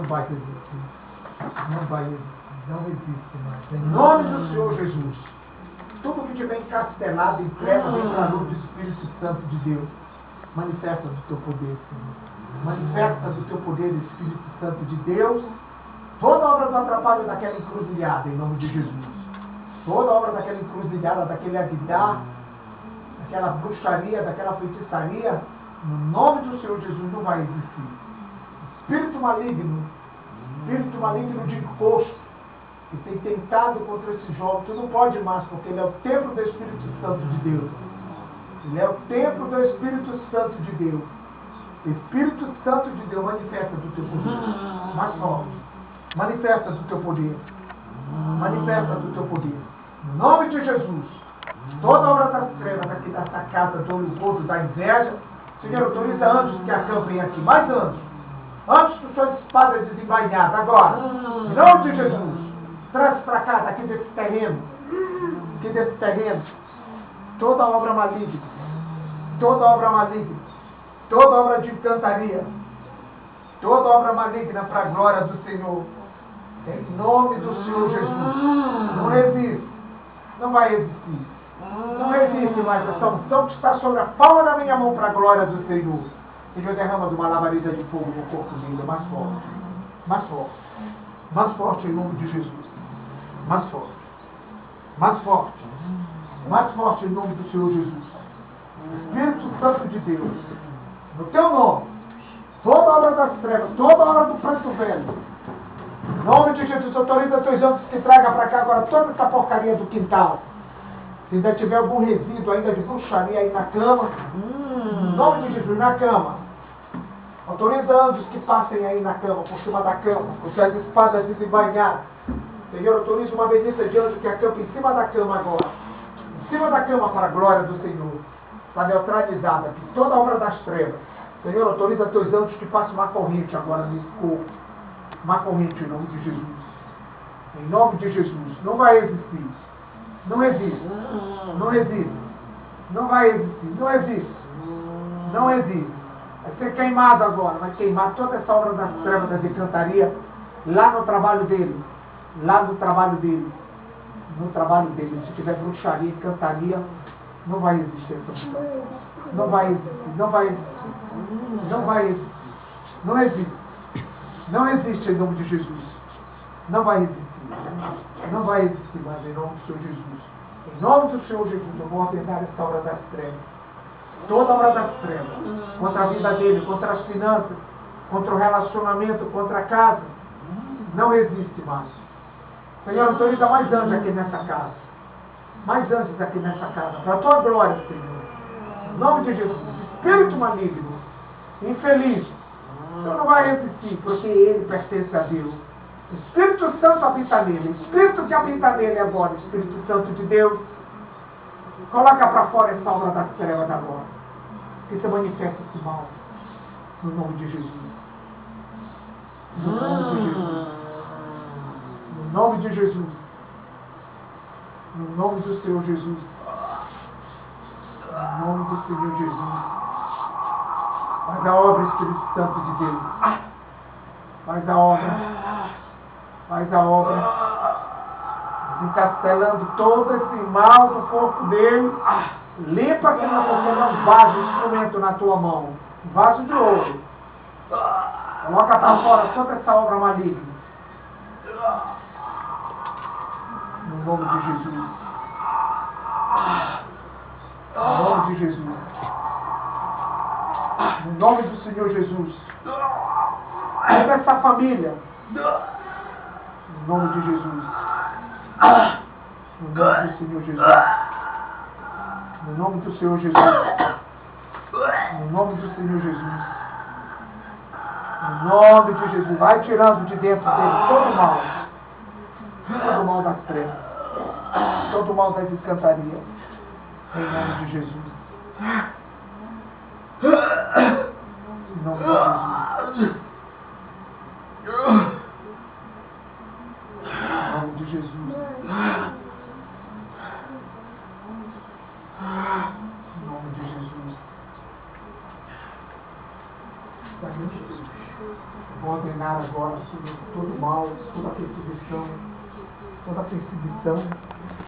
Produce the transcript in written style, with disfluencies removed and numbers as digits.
não vai existir. Não vai existir. Não existe mais. Em nome do Senhor Jesus. Tudo que tiver encastelado em trevas, em calor do Espírito Santo de Deus. Manifesta do teu poder, Senhor. Manifesta do teu poder, Espírito Santo de Deus. Toda obra do atrapalho daquela encruzilhada, em nome de Jesus. Toda obra daquela encruzilhada, daquele aguidar, daquela bruxaria, daquela feitiçaria, no nome do Senhor Jesus não vai existir. Espírito maligno de encosto, que tem tentado contra esse jovem, tu não pode mais, porque ele é o templo do Espírito Santo de Deus. Ele é o templo do Espírito Santo de Deus. Espírito Santo de Deus, manifesta do teu poder. Mais forte. Manifesta do teu poder. Manifesta do teu poder. Em nome de Jesus. Toda obra das trevas aqui dessa casa, do orgulho, da inveja. Senhor, autoriza anjos que acampem aqui. Mais anjos. Anjos que são de espada desembainhada. Agora. Em nome de Jesus. Traz para cá, daqui desse terreno. Aqui desse terreno. Toda obra maligna. Toda obra maligna. Toda obra de encantaria. Toda obra maligna para a glória do Senhor. Em nome do Senhor Jesus. Não resiste. Não vai existir. Não resiste mais essa unção que está sobre a palma da minha mão para a glória do Senhor. Senhor, derrama de uma labareda de fogo no corpo dele. Mais forte. Mais forte. Mais forte em nome de Jesus. Mais forte. Mais forte. Mais forte em nome do Senhor Jesus. Espírito Santo de Deus. No teu nome. Toda obra das trevas. Toda obra do preto velho. Em nome de Jesus, autoriza teus anjos que traga para cá agora toda essa porcaria do quintal. Se ainda tiver algum resíduo ainda de bruxaria aí na cama, em nome de Jesus, na cama. Autoriza anjos que passem aí na cama, por cima da cama, com suas espadas desembainhadas. Senhor, autoriza uma bendita de anjo que acampa em cima da cama agora. Em cima da cama para a glória do Senhor. Está neutralizada aqui toda a obra das trevas. Senhor, autoriza teus anjos que passem uma corrente agora nesse corpo. Uma corrente em nome de Jesus. Em nome de Jesus. Não vai existir. Não existe. Não existe. Não vai existir. Não existe. Não existe. Vai ser queimado agora. Vai queimar toda essa obra das trevas, da encantaria, lá no trabalho dele. Lá no trabalho dele. No trabalho dele. Se tiver bruxaria, encantaria, não vai existir essa opção. Não vai existir. Não vai existir. Não vai existir. Não existe. Não existe em nome de Jesus. Não vai existir. Não vai existir mais em nome do Senhor Jesus. Em nome do Senhor Jesus, eu vou ordenar essa obra das trevas. Toda obra das trevas. Contra a vida dele, contra as finanças, contra o relacionamento, contra a casa. Não existe mais. Senhor, autoriza mais anjos aqui nessa casa. Mais anjos aqui nessa casa. Para a tua glória, Senhor. Em nome de Jesus. Espírito maligno. Infeliz. O Senhor não vai resistir, porque ele pertence a Deus. Espírito Santo habita nele. Espírito que habita nele agora. Espírito Santo de Deus. Coloca para fora essa obra das trevas agora. Que se manifesta esse mal. No nome de Jesus. No nome de Jesus. No nome de Jesus. No nome do Senhor Jesus. No nome do Senhor Jesus. Faz a obra, Espírito Santo de Deus. Faz a obra. Faz a obra. Encastelando todo esse mal do corpo dele. Limpa aqui na boca um vaso, instrumento na tua mão. Um vaso de ouro. Coloca para fora toda essa obra maligna. No nome de Jesus. No nome de Jesus. No nome do Senhor Jesus. Pega essa família. No nome de Jesus. No nome do Senhor Jesus. No nome do Senhor Jesus. No nome do Senhor Jesus. No nome de Jesus. Vai tirando de dentro dele todo o mal. Todo o mal das trevas. Todo o mal das encantarias. Em nome de Jesus. Em nome de Jesus. Em nome de Jesus. Em nome de Jesus. ordenar agora, Senhor, todo mal, toda perseguição,